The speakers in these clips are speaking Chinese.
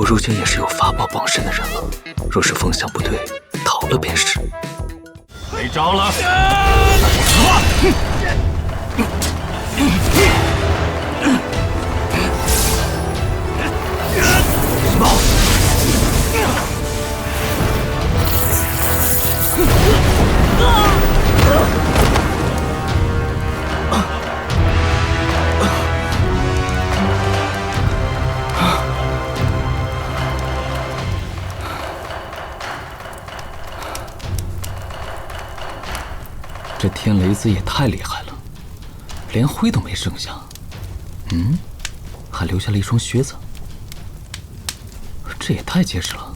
我如今也是有法宝傍身的人了，若是风向不对，逃了便是。没招了，那就死吧！报！这天雷子也太厉害了，连灰都没剩下。还留下了一双靴子，这也太结实了，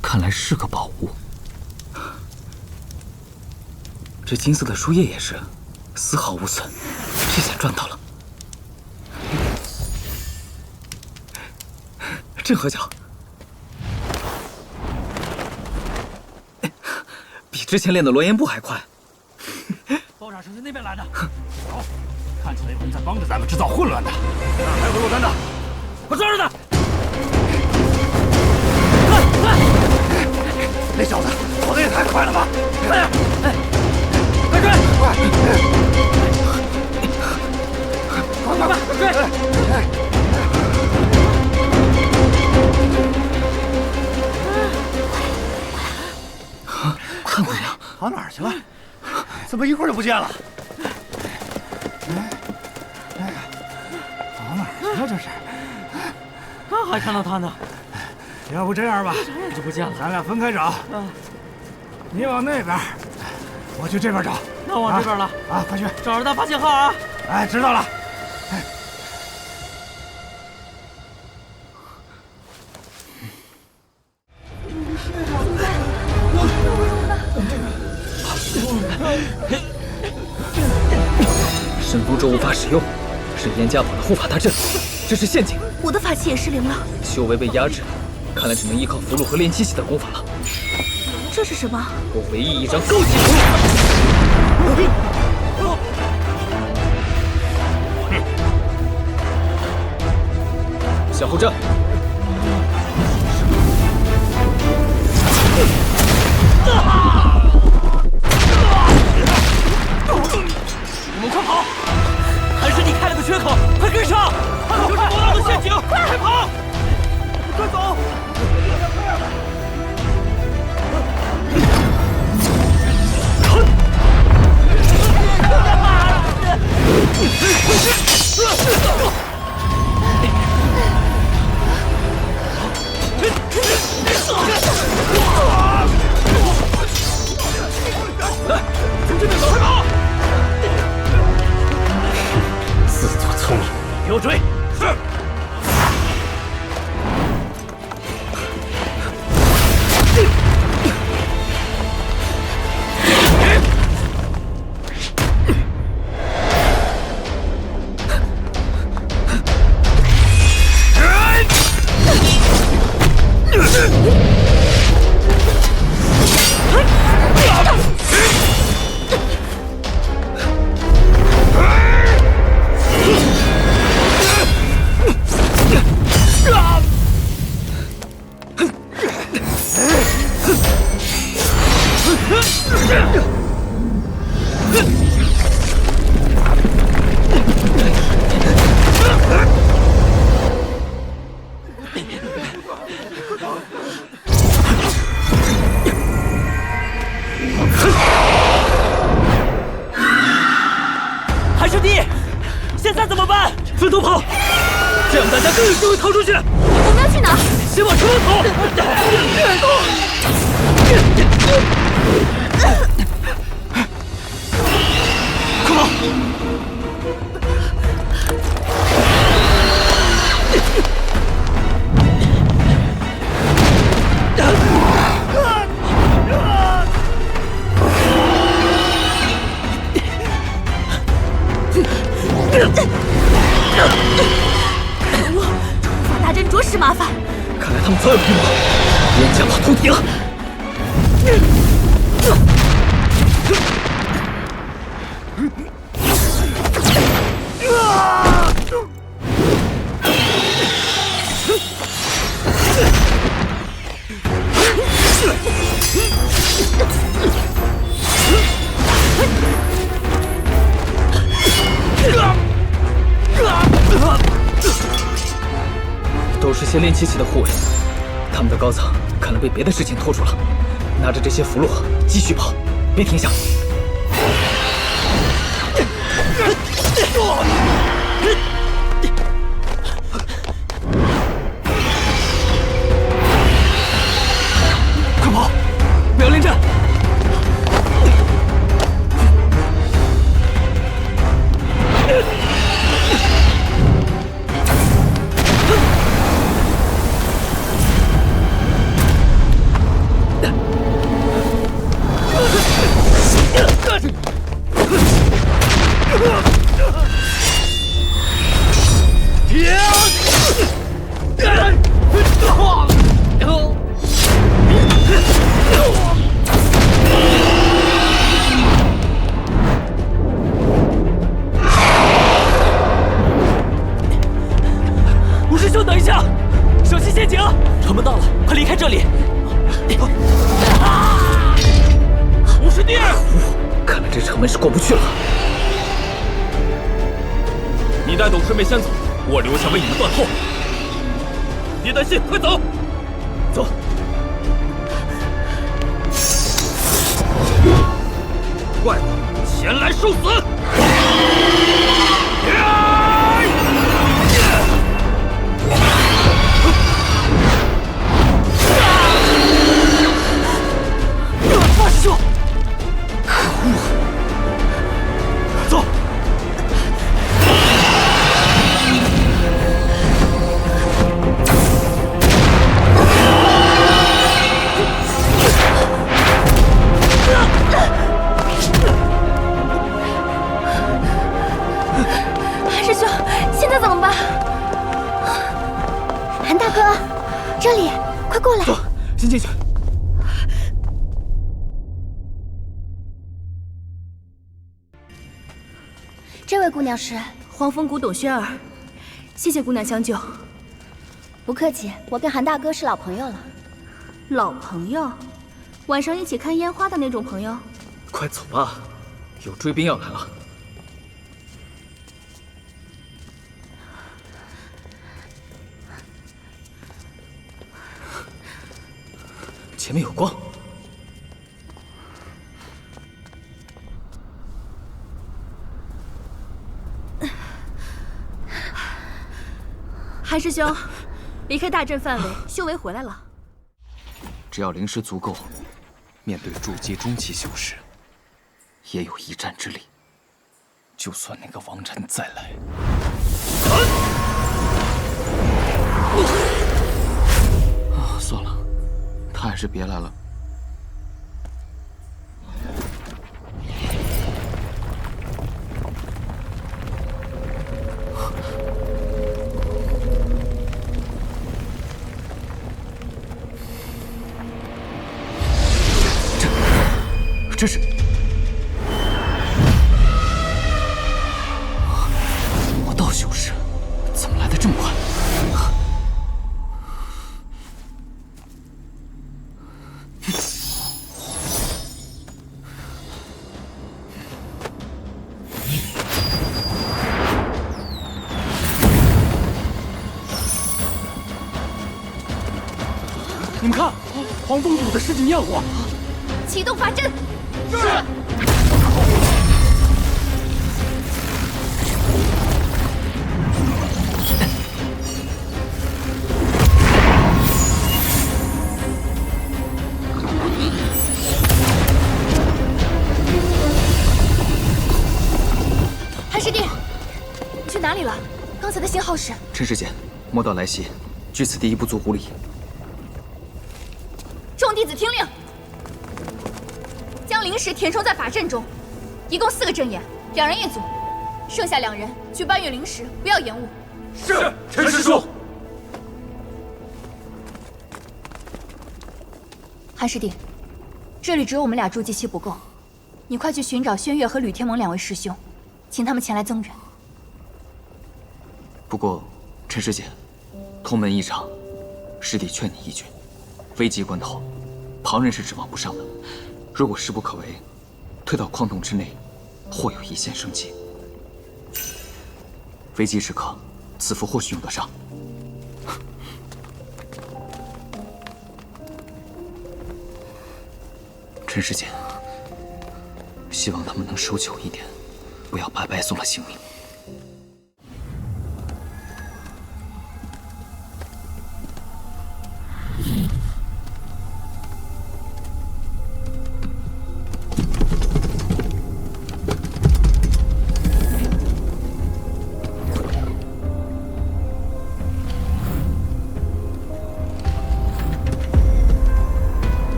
看来是个宝物。这金色的书页也是，丝毫无损，这下赚到了。正合脚，比之前练的罗烟步还快。爆炸声是那边来的，走，看起来有人在帮着咱们制造混乱的。那儿还有个落单的，快抓住他！那小子跑得也太快了吧！快点，快追！快追！看姑娘跑哪儿去了？怎么一会儿就不见了？跑哪儿去了？这是？那还看到他呢？要不这样吧，就不见了。咱俩分开找。你往那边，我去这边找。那我往这边了。啊，快去！找着他发信号啊！哎，知道了。神风咒无法使用，是严家堡的护法大阵，这是陷阱。我的法器也失灵了，修为被压制，看来只能依靠符箓和炼气系的功法了。这是什么？我唯一一张高级符箓。向后站。你们快跑！还是你开了个缺口，快跟上！就是魔道的陷阱，快跑！快走！来，从这边走！快跑！自作聪明，给我追！是。海师弟，现在怎么办？分头跑，这样大家更有机会逃出去。我们要去哪儿？先往城楼跑！快跑！可恶，这护法大阵着实麻烦。看来他们早有预谋，严家堡通敌了。些练气期的护卫，他们的高层看来被别的事情拖住了。拿着这些符箓，继续跑，别停下。快跑！不要恋战！吴师兄，等一下，小心陷阱！城门到了，快离开这里！吴师弟，看来这城门是过不去了。你带董师妹先走，我留下为你们断后。别担心，快走！走。怪物，前来受死！大师兄，可恶！走。韩师兄，现在怎么办？韩大哥，这里，快过来。走，先进去。这位姑娘是黄风谷董轩儿，谢谢姑娘相救。不客气，我跟韩大哥是老朋友了。老朋友，晚上一起看烟花的那种朋友。快走吧，有追兵要来了。前面有光。韩师兄，离开大阵范围，修为回来了。只要灵石足够，面对筑阶中期修士，也有一战之力。就算那个王禅再来，算了，他还是别来了。这是魔道修士，怎么来的这么快？你们看，黄风谷的示警焰火，启动法阵。是。韩师弟，你去哪里了？刚才的信号是？陈师姐，魔道来袭，据此地一不足无礼。众弟子听令。将灵石填充在法阵中，一共4个阵眼，2人一组，剩下2人去搬运灵石，不要延误。是，陈师叔。韩师弟，这里只有我们俩筑基期不够，你快去寻找轩月和吕天蒙2位师兄，请他们前来增援。不过，陈师姐，同门一场，师弟劝你一句，危急关头，旁人是指望不上的。如果势不可为，退到矿洞之内，或有一线生机。危急时刻，此符或许用得上。尘世间，希望他们能守久一点，不要白白送了性命。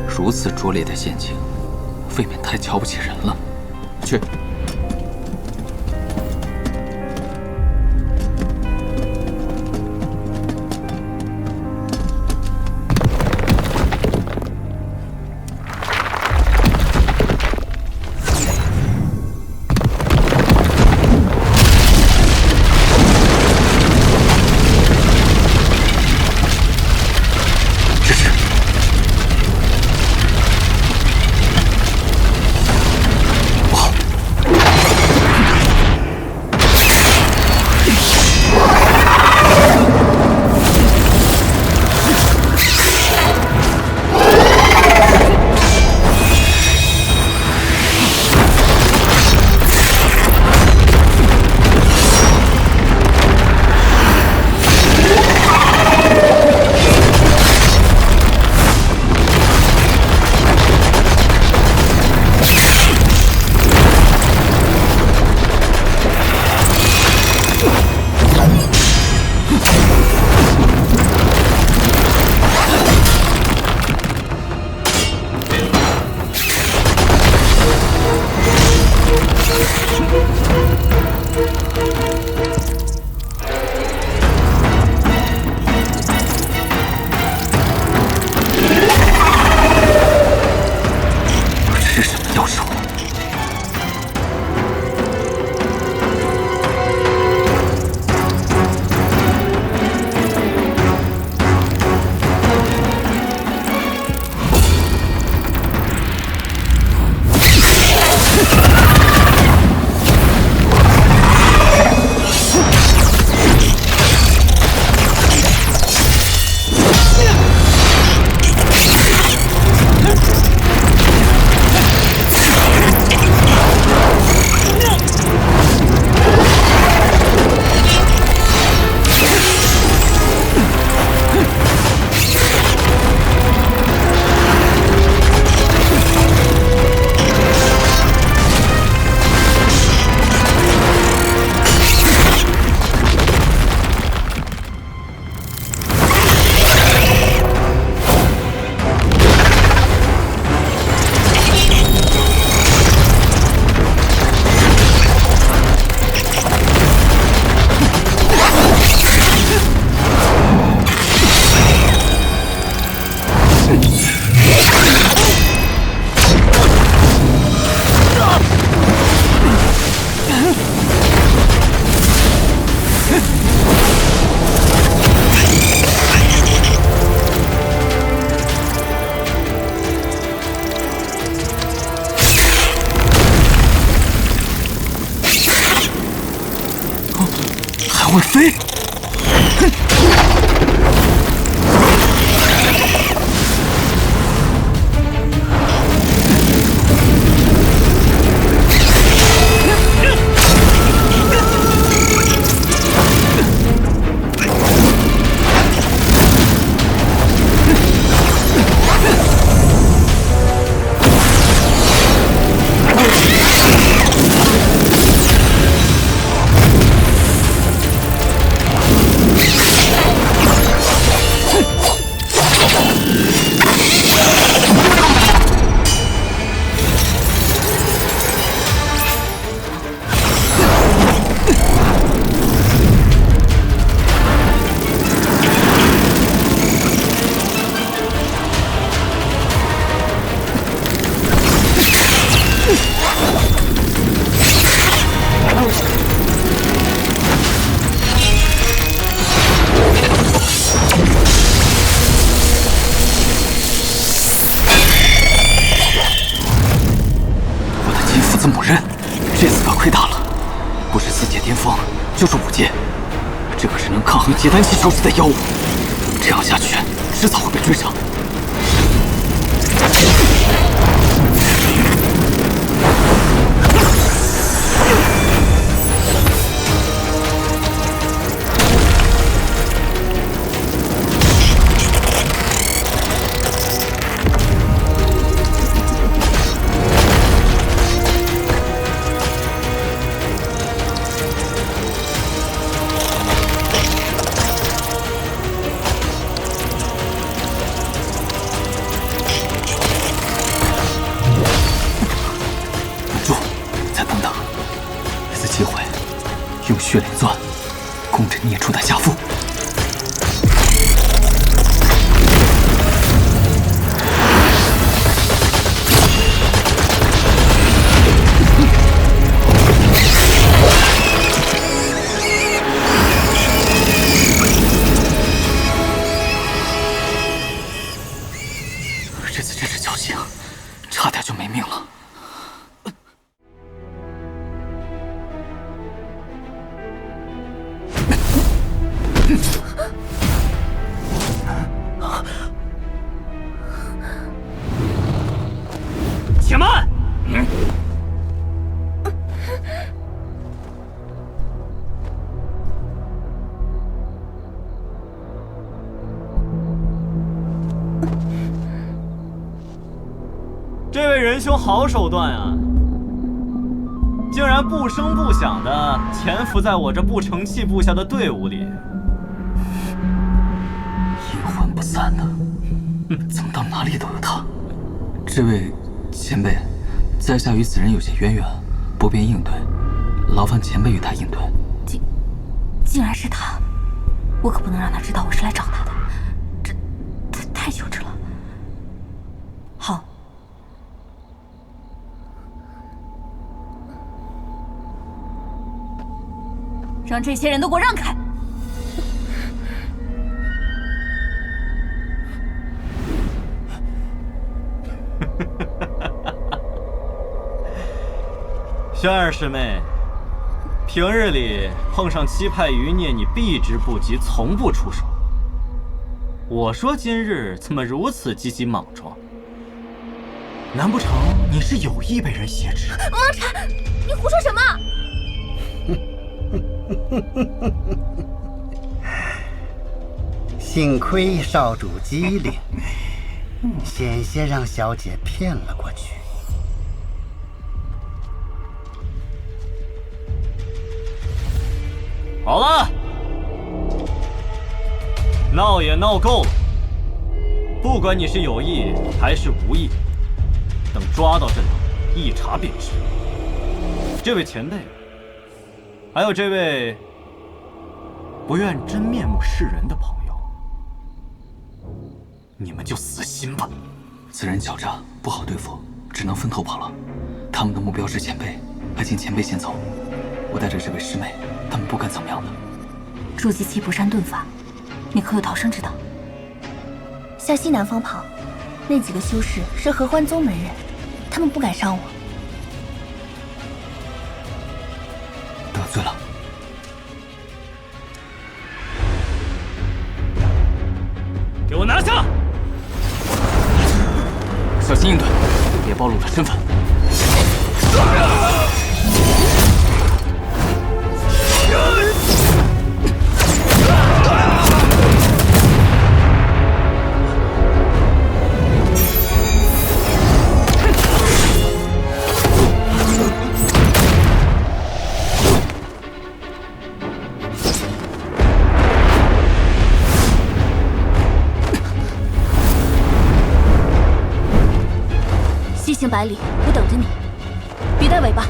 如此拙劣的陷阱，未免太瞧不起人了。去。会飞。不是四阶巅峰，就是5阶。这可是能抗衡结丹期修士的妖物，这样下去，迟早会被追上。用血莲钻攻着孽畜的下腹。这次真是侥幸，差点就没命了。且慢！这位仁兄好手段啊！竟然不声不响的潜伏在我这不成器部下的队伍里，阴魂不散呢，怎么到哪里都有他？这位前辈，在下与此人有些渊源，不便应对，劳烦前辈与他应对。竟然是他，我可不能让他知道我是来找他的，这太羞耻了。好。让这些人都给我让开！轩儿师妹，平日里碰上七派余孽，你避之不及，从不出手。我说今日怎么如此积极莽撞？难不成你是有意被人挟持？王禅，你胡说什么？幸亏少主机灵，险些让小姐骗了过去。好了，闹也闹够了。不管你是有意还是无意，等抓到这里一查便知。这位前辈，还有这位不愿真面目示人的朋友，你们就死心吧。此人狡诈，不好对付，只能分头跑了。他们的目标是前辈，还请前辈先走。我带着这位师妹，他们不敢怎么样的。筑基期不善遁法，你可有逃生之道？向西南方跑，那几个修士是合欢宗门人，他们不敢伤我。得罪了。给我拿下！小心应对，别暴露了身份。西行百里，我等着你，别带尾巴。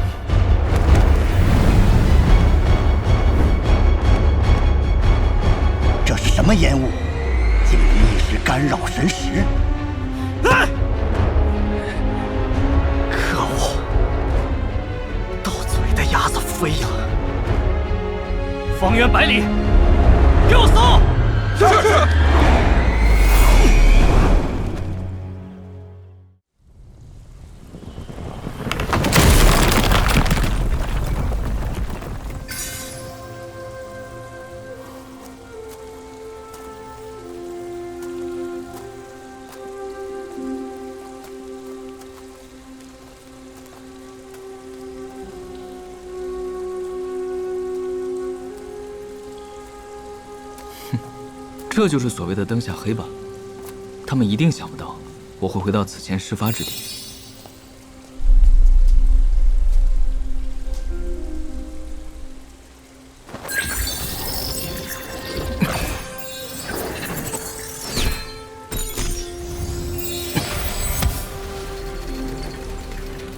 这是什么烟雾？竟于一时干扰神识！可恶！到嘴的鸭子飞了！方圆100里，给我搜！是。这就是所谓的灯下黑吧？他们一定想不到我会回到此前事发之地。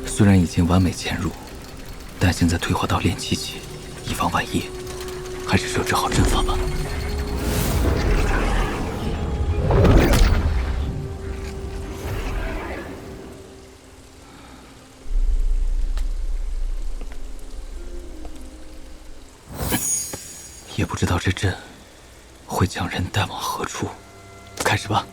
虽然已经完美潜入，但现在退化到炼气期，以防万一，还是设置好阵法吧。也不知道这阵会将人带往何处。开始吧。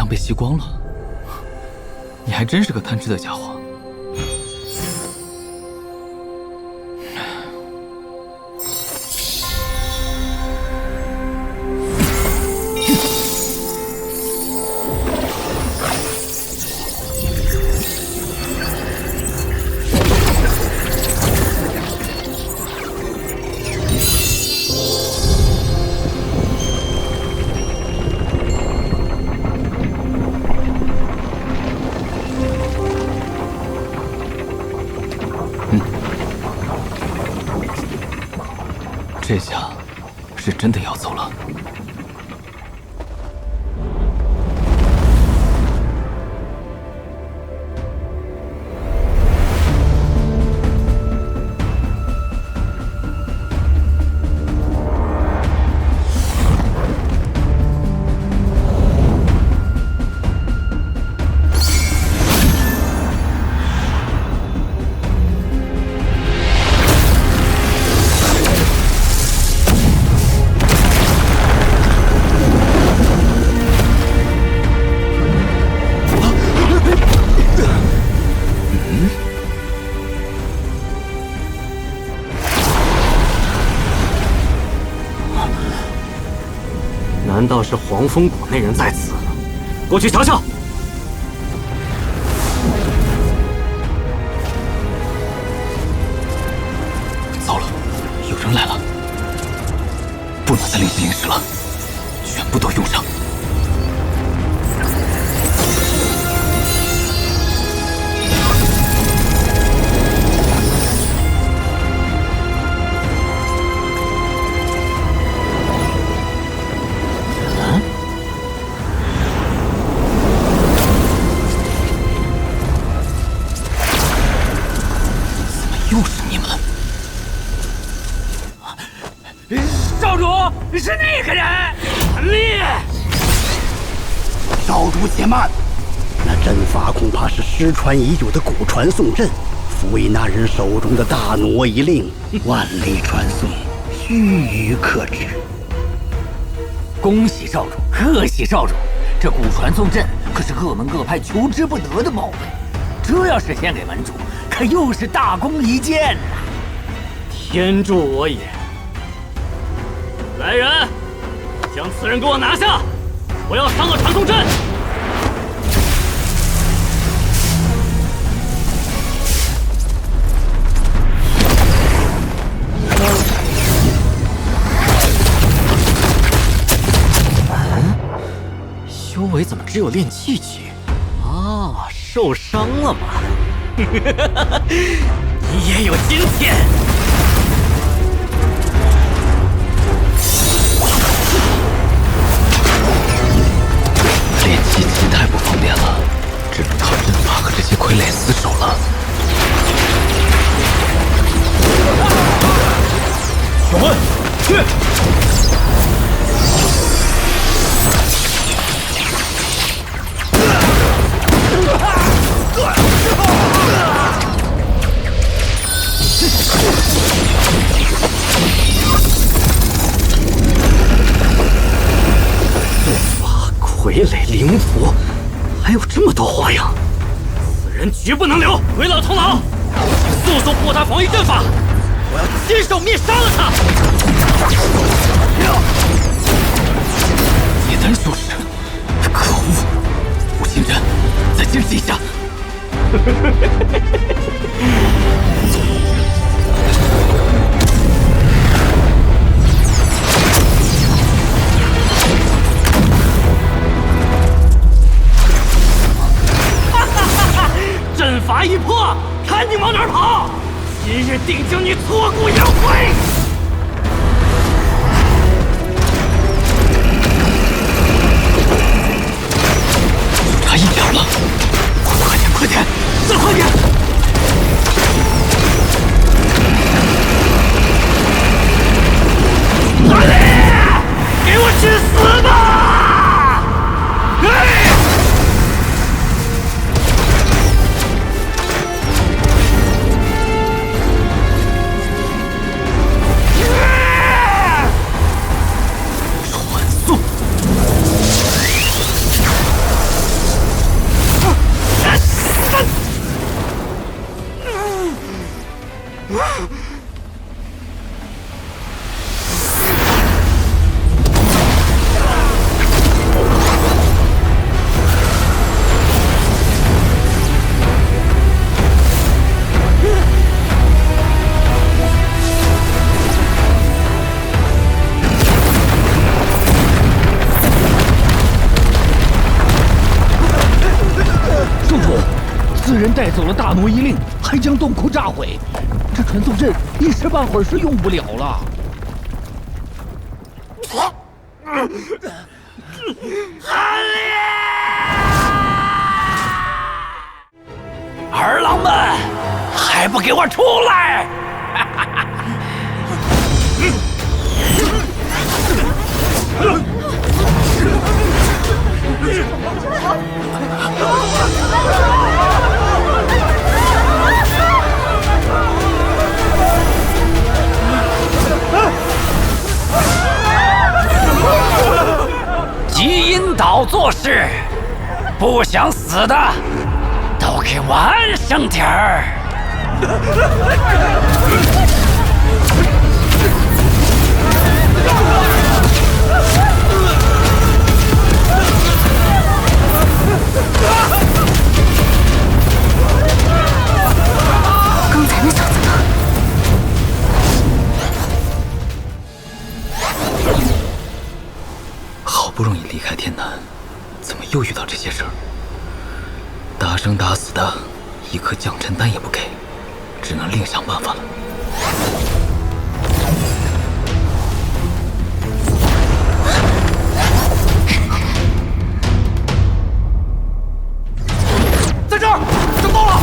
被吸光了，你还真是个贪吃的家伙。这下是真的要走了。难道是黄风谷那人在此？过去瞧瞧。糟了，有人来了，不能再临时临时了，全部都用上。又是你们！少主，是那个人，陈烈。少主且慢，那阵法恐怕是失传已久的古传送阵，辅以那人手中的大挪移令，万里传送，须臾可至。恭喜少主，贺喜少主！这古传送阵可是各门各派求之不得的宝贝，这要是献给门主，可又是大功一件呐！天助我也！来人，将此人给我拿下！我要上了传送阵！修为怎么只有炼气期？啊！啊，受伤了吗？你也有今天。练气机太不方便了，只能靠阵法和这些傀儡死守了。小问，去！傀儡灵符，还有这么多花样，此人绝不能留！鬼老头老，请速速破他防御阵法，我要亲手灭杀了他！野丹修士，可恶！吴清真，再坚持一下。阵法已破，看你往哪儿跑！今日定将你挫骨扬灰！就差一点了，快点，快点，再快点！阿力，给我去死吧！四人带走了大挪移令，还将洞窟炸毁，这传送阵一时半会儿是用不了了。儿郎们，还不给我出来！极阴岛做事，不想死的都给我安生点儿。刚才那小子呢？好不容易离开天南，怎么又遇到这些事儿？打生打死的，一颗降尘丹也不给，只能另想办法了。在这儿，找到了！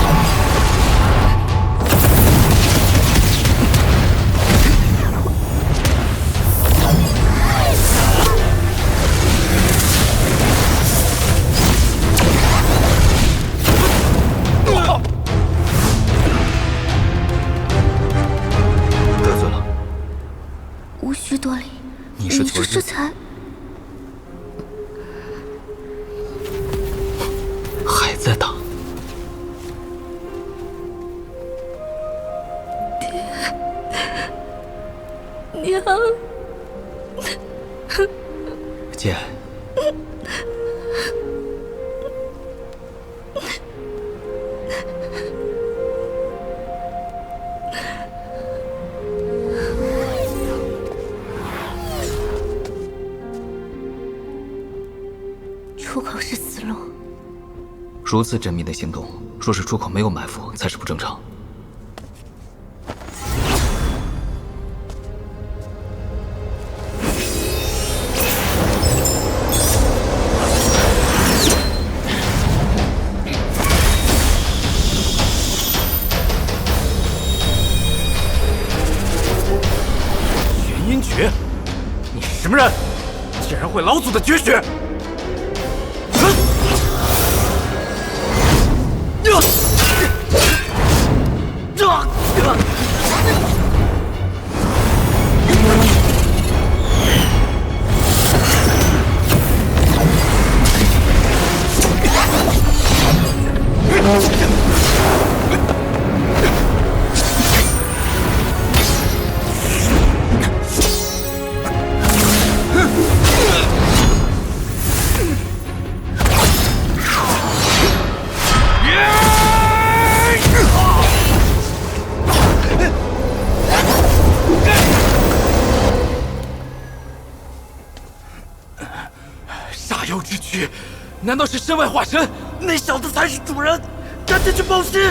得罪了，无需多礼，你是你昨日这才……还在打。娘，姐，出口是死路，如此缜密的行动，若是出口没有埋伏，才是不正常。玄阴诀，你是什么人？竟然会老祖的绝学！ 煞妖之躯，难道是身外化身？那小子才是主人，赶紧去报信！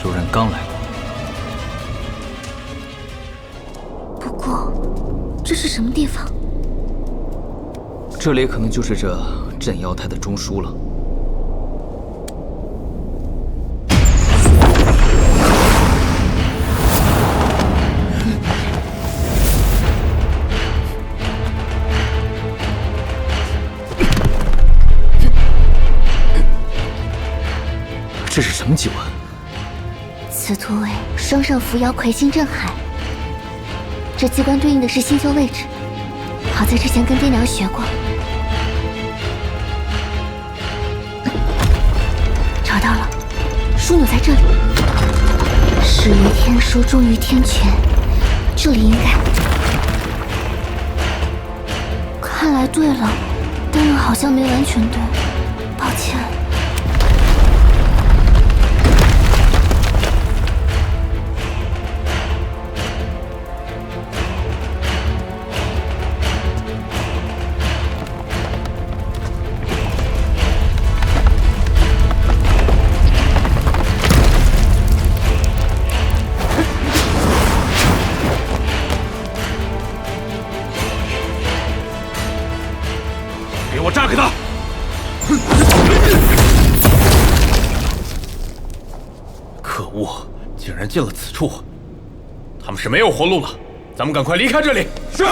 有人刚来过。不过，这是什么地方？这里可能就是这镇妖台的中枢了。这是什么机关？此图为双圣伏妖魁星镇海。这机关对应的是星宿位置，好在之前跟爹娘学过。找到了，枢纽在这里。始于天枢，终于天权，这里应该。看来对了，但好像没完全对，抱歉。 给我炸开他！可恶，竟然进了此处！他们是没有活路了，咱们赶快离开这里。是。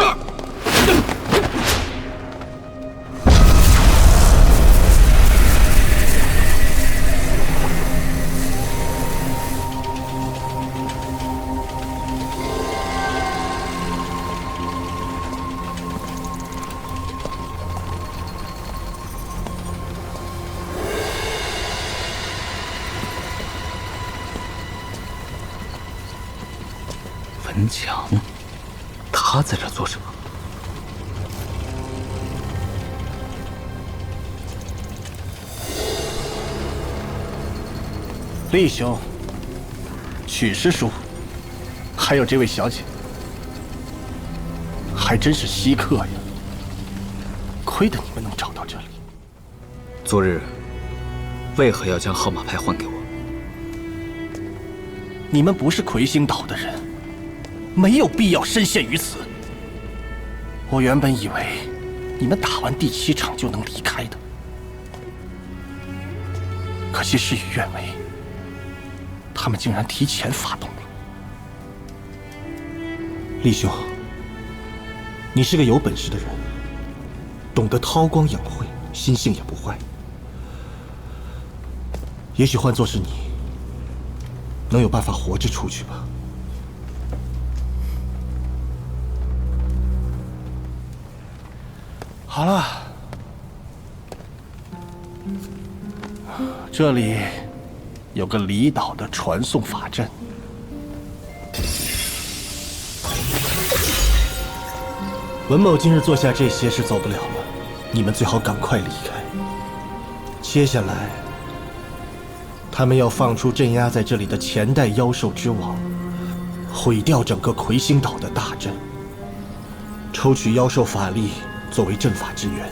文强，他在这做什么？厉兄，许师叔，还有这位小姐，还真是稀客呀！亏得你们能找到这里。昨日为何要将号码牌还给我？你们不是魁星岛的人。 没有必要深陷于此。我原本以为你们打完第7场就能离开的，可惜事与愿违，他们竟然提前发动了。厉兄，你是个有本事的人，懂得韬光养晦，心性也不坏。也许换作是你，能有办法活着出去吧。 好了，这里有个离岛的传送法阵。文某今日做下这些是走不了了，你们最好赶快离开。接下来，他们要放出镇压在这里的前代妖兽之王，毁掉整个魁星岛的大阵，抽取妖兽法力作为阵法支援。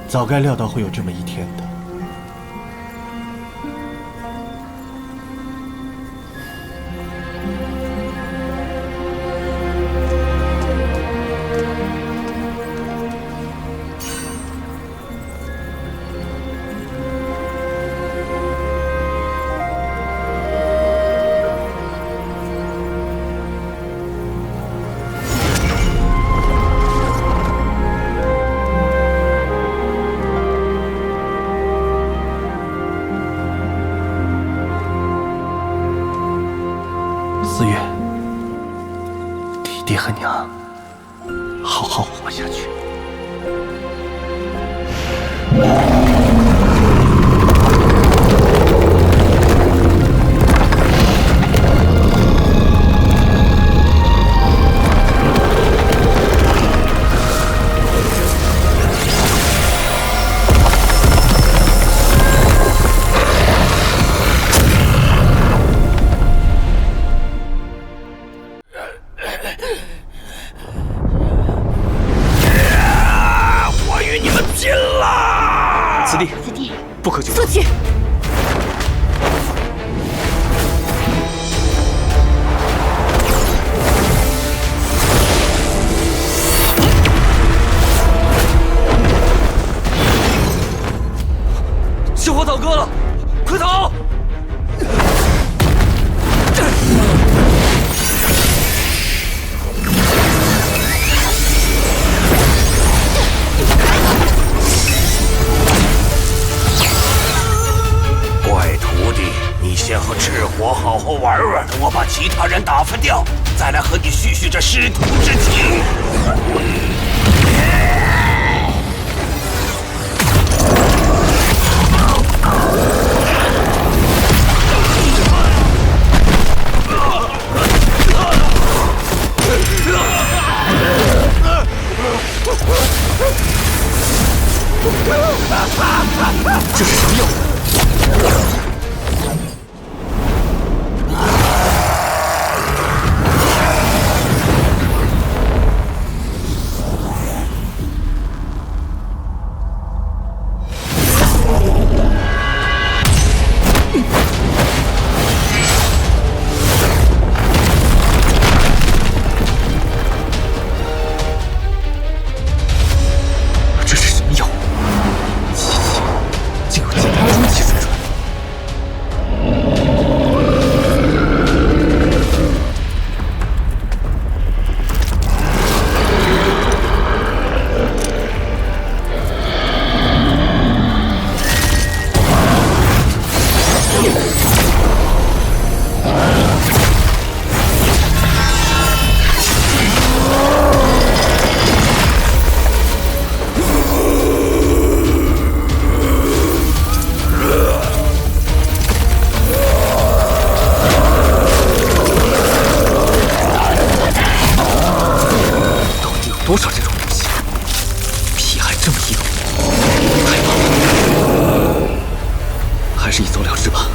早该料到会有这么一天的。思月，爹和娘，好好活下去。不可久速去！小火倒戈了，快逃！先和赤火好好玩玩，等我把其他人打发掉，再来和你叙叙这师徒之情。这是什么药？多少这种东西，皮还这么硬，太棒了！还是一走了之吧，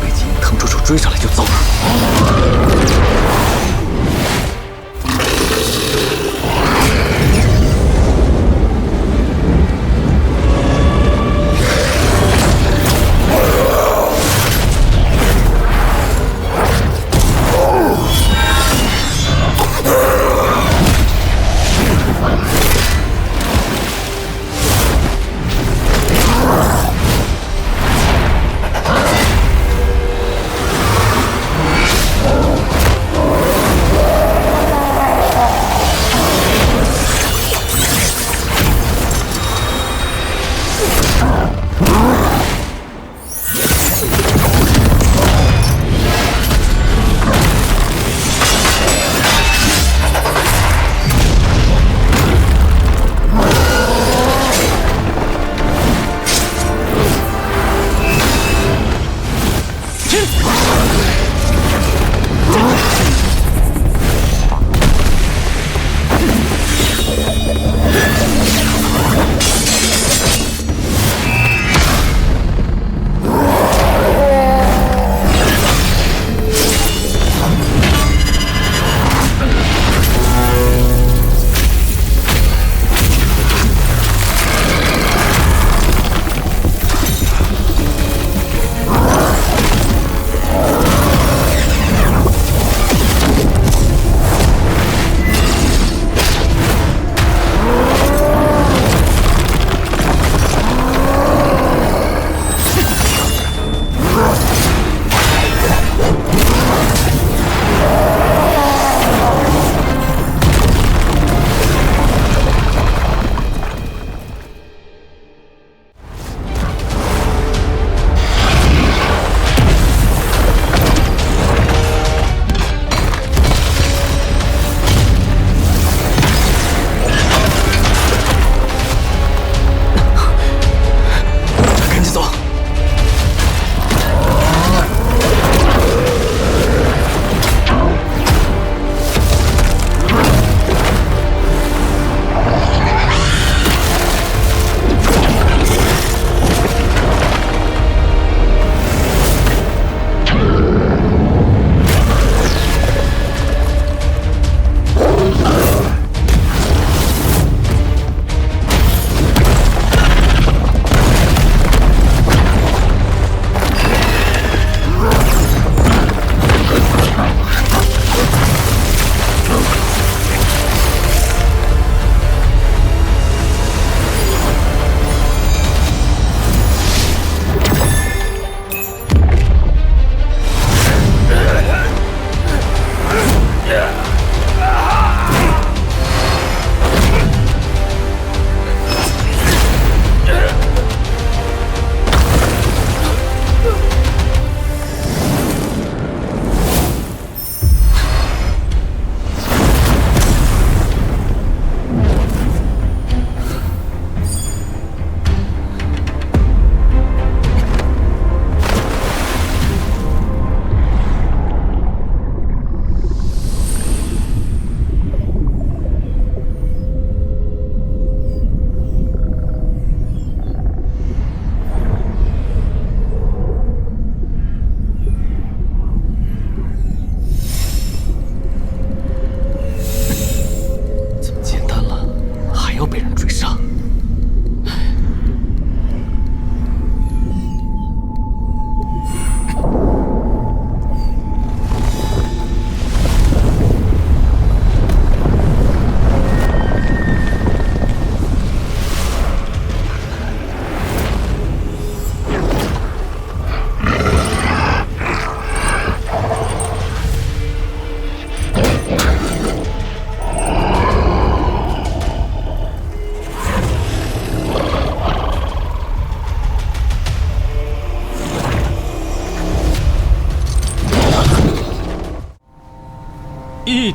被金鹰腾出手追上来就糟了。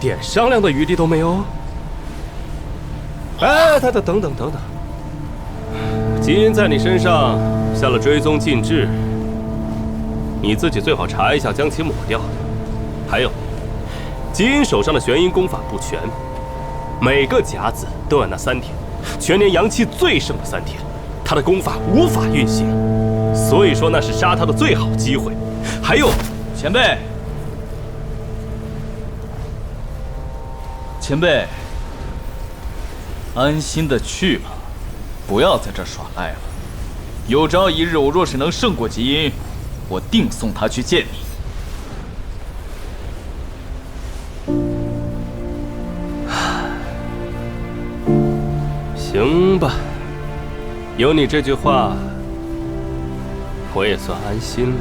点商量的余地都没有？哎，等等，基因在你身上下了追踪禁制，你自己最好查一下，将其抹掉。还有，基因手上的玄阴功法不全，每个甲子都有那3天，全年阳气最盛的3天，他的功法无法运行，所以说那是杀他的最好机会。还有，前辈，安心的去吧，不要在这耍赖了。有朝一日我若是能胜过基因，我定送他去见你。行吧，有你这句话，我也算安心了。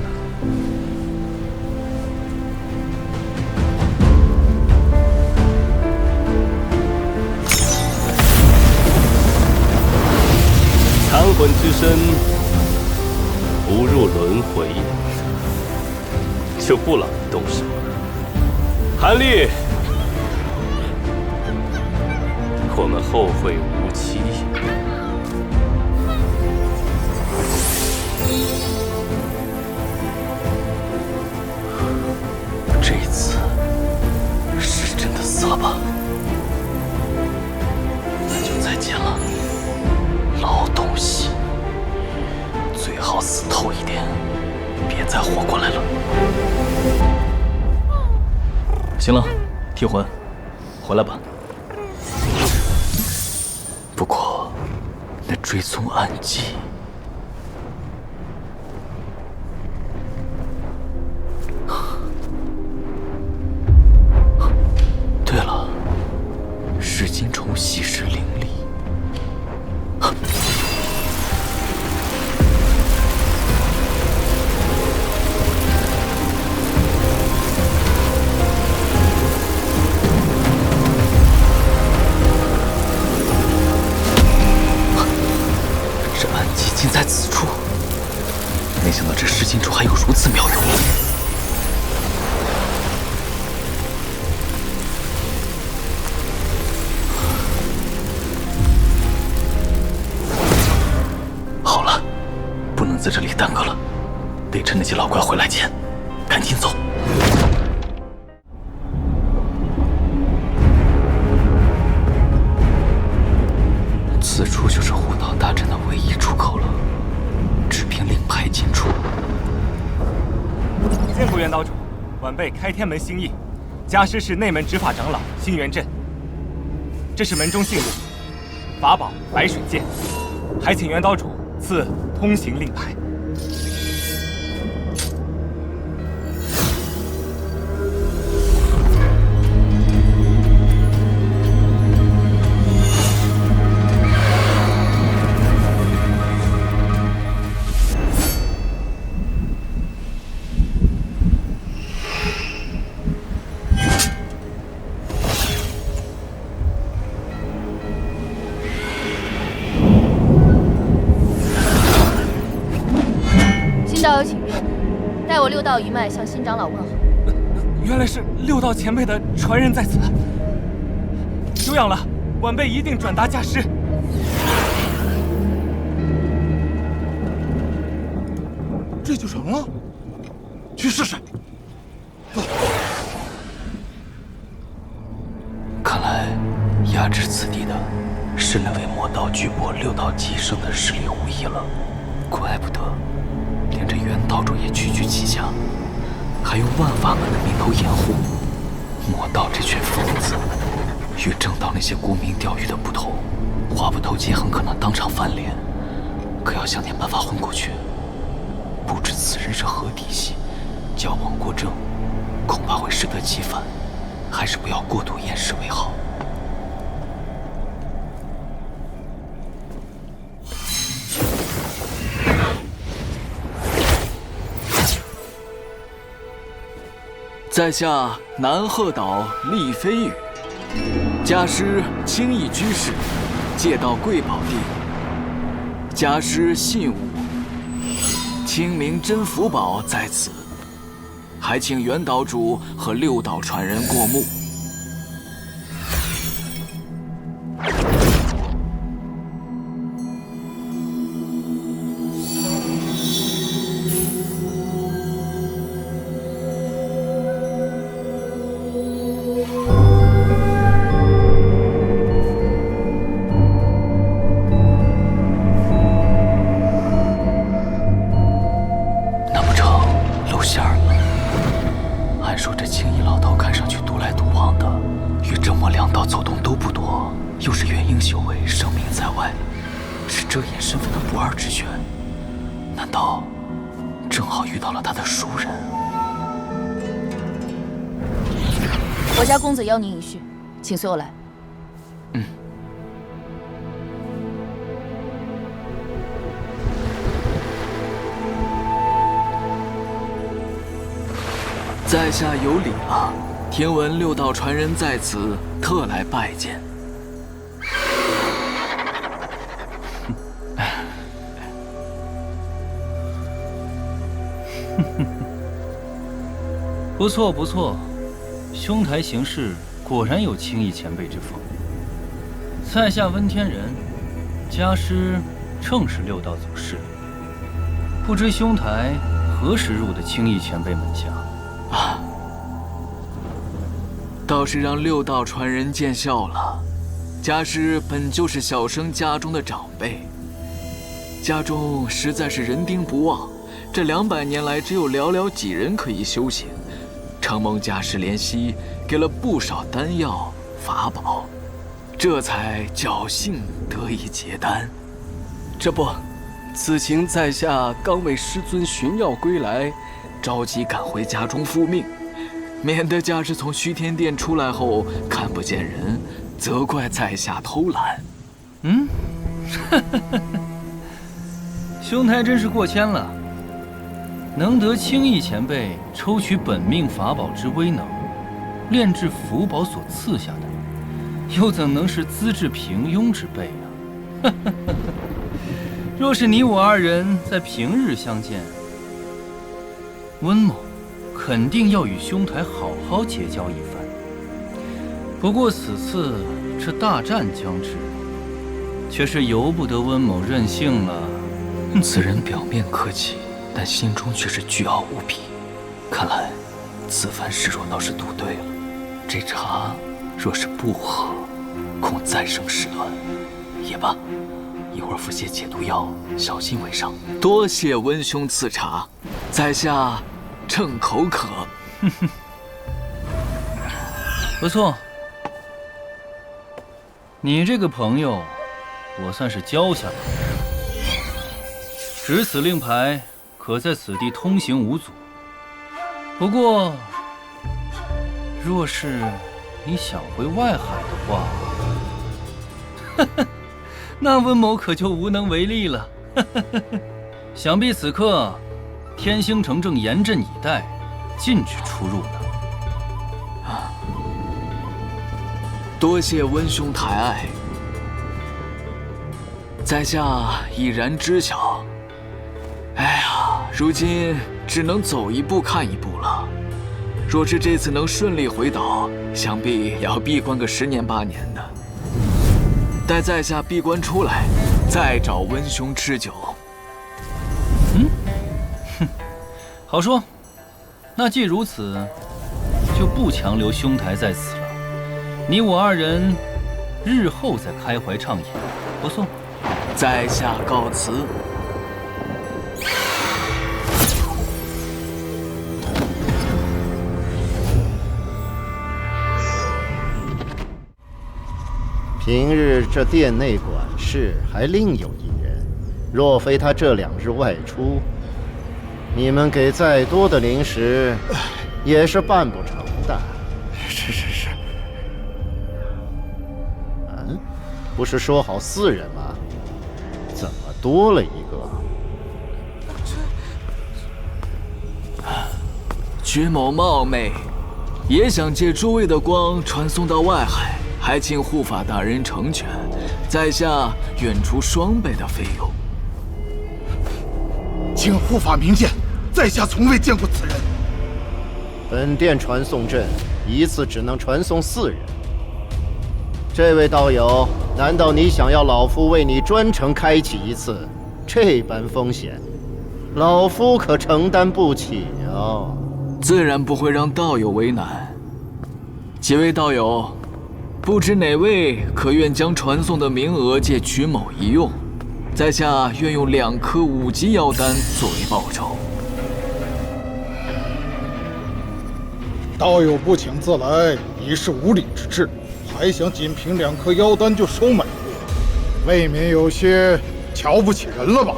残魂之身不入轮回，就不劳你动手了。韩立，我们后会无期。这次是真的死了吧？那就再见了，老东西，最好死透一点，别再活过来了。行了，替魂，回来吧。不过，那追踪暗记，对了，噬金虫吸食灵力。这暗记竟在此处，没想到这噬金虫还有如此妙用。好了，不能在这里耽搁了，得趁那些老怪回来前，赶紧走。此处就是护岛大阵的唯一出口了，只凭令牌进出。见过元岛主，晚辈开天门星羿，家师是内门执法长老星元镇。这是门中信物，法宝白水剑，还请元岛主赐通行令牌。新道友请便，代我六道一脉向新长老问好。原来是六道前辈的传人在此，久仰了，晚辈一定转达家师。这就成了，去试试。看来压制此地的是那位魔道巨擘六道极盛的势力无疑了，怪不得连这元道主也区区其下，还用万法门的名头掩护。魔道这群疯子，与正道那些沽名钓誉的不同，话不投机很可能当场翻脸，可要想点办法混过去。不知此人是何底细，矫枉过正，恐怕会适得其反，还是不要过度掩饰为好。在下南鹤岛厉飞羽，家师青翼居士，借到贵宝地。家师信物清明真福宝在此，还请元岛主和六岛传人过目。修为声名在外，是遮掩身份的不二之选。难道正好遇到了他的熟人？我家公子邀您一叙，请随我来。在下有礼了，听闻六道传人在此，特来拜见。不错不错，兄台行事果然有青翼前辈之风。在下温天人，家师正是六道祖师。不知兄台何时入的青翼前辈门下？倒是让六道传人见笑了。家师本就是小生家中的长辈，家中实在是人丁不旺，这200年来只有寥寥几人可以修行。承蒙家师怜惜，给了不少丹药法宝，这才侥幸得以结丹。这不，此情在下刚为师尊寻药归来，着急赶回家中复命，免得家师从虚天殿出来后看不见人，责怪在下偷懒。兄台真是过谦了，能得青翼前辈抽取本命法宝之威能，炼制符宝所赐下的，又怎能是资质平庸之辈啊？若是你我2人在平日相见，温某肯定要与兄台好好结交一番。不过此次这大战将至，却是由不得温某任性了。此人表面客气，但心中却是倨傲无比。看来此番示弱倒是赌对了，这茶若是不喝，恐再生事乱。也罢，一会儿服些解毒药，小心为上。多谢温兄赐茶，在下正口渴。不错，你这个朋友，我算是交下了。执此令牌，可在此地通行无阻。不过，若是你想回外海的话，那温某可就无能为力了。想必此刻天星城正严阵以待，禁止出入呢。多谢温兄抬爱，在下已然知晓。哎呀，如今只能走一步看一步了。若是这次能顺利回岛，想必也要闭关个10年8年的。待在下闭关出来，再找温兄吃酒。好说。那既如此，就不强留兄台在此了。你我2人日后再开怀畅饮，不送。在下告辞。平日这殿内管事还另有一人，若非他这2日外出，你们给再多的零食，也是办不成的。是。不是说好4人吗？怎么多了一个？君某冒昧，也想借诸位的光传送到外海，还请护法大人成全，在下愿出双倍的费用。请护法明鉴，在下从未见过此人。本殿传送阵一次只能传送4人。这位道友，难道你想要老夫为你专程开启一次？这般风险，老夫可承担不起哦。自然不会让道友为难。几位道友，不知哪位可愿将传送的名额借曲某一用？在下愿用2颗5级妖丹作为报酬。道友不请自来，已是无礼之至，还想仅凭2颗妖丹就收买我？未免有些瞧不起人了吧？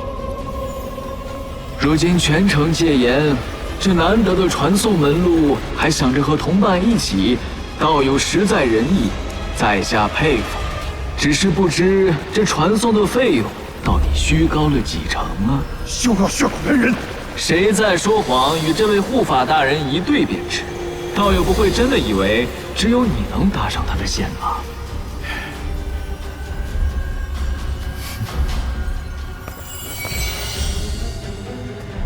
如今全城戒严，这难得的传送门路，还想着和同伴一起，道友实在仁义，在下佩服。只是不知这传送的费用到底虚高了几成啊？休要血口喷人！谁在说谎，与这位护法大人一对便是。道友不会真的以为只有你能搭上他的线吧？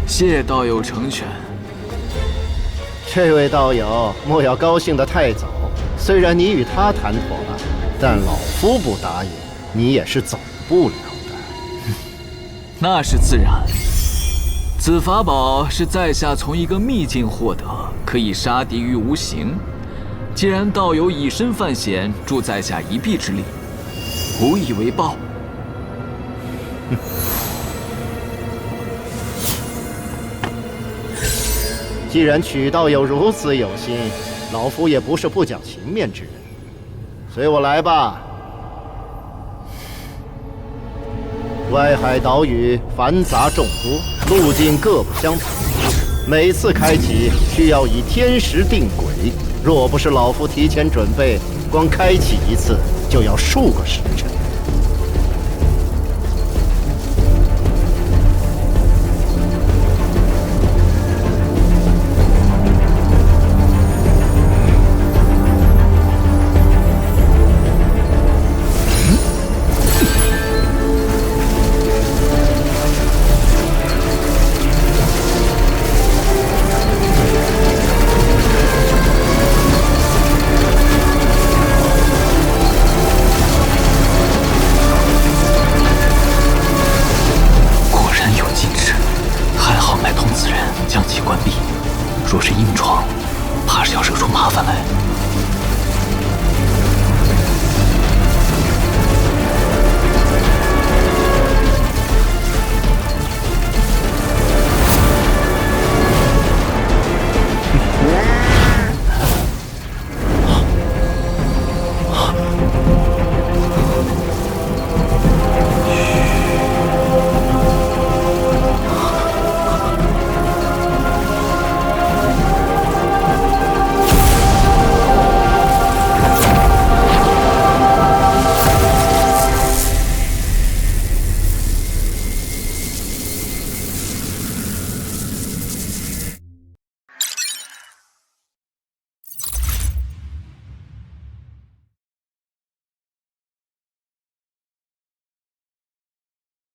谢道友成全。这位道友莫要高兴得太早，虽然你与他谈妥了，但老夫不答应，你也是走不了的。那是自然。此法宝是在下从一个秘境获得，可以杀敌于无形。既然道友以身犯险，助在下一臂之力，无以为报。既然曲道友如此有心，老夫也不是不讲情面之人。随我来吧。外海岛屿繁杂众多，路径各不相同，每次开启需要以天时定轨。若不是老夫提前准备，光开启一次就要数个时辰。若是硬闯，怕是要惹出麻烦来。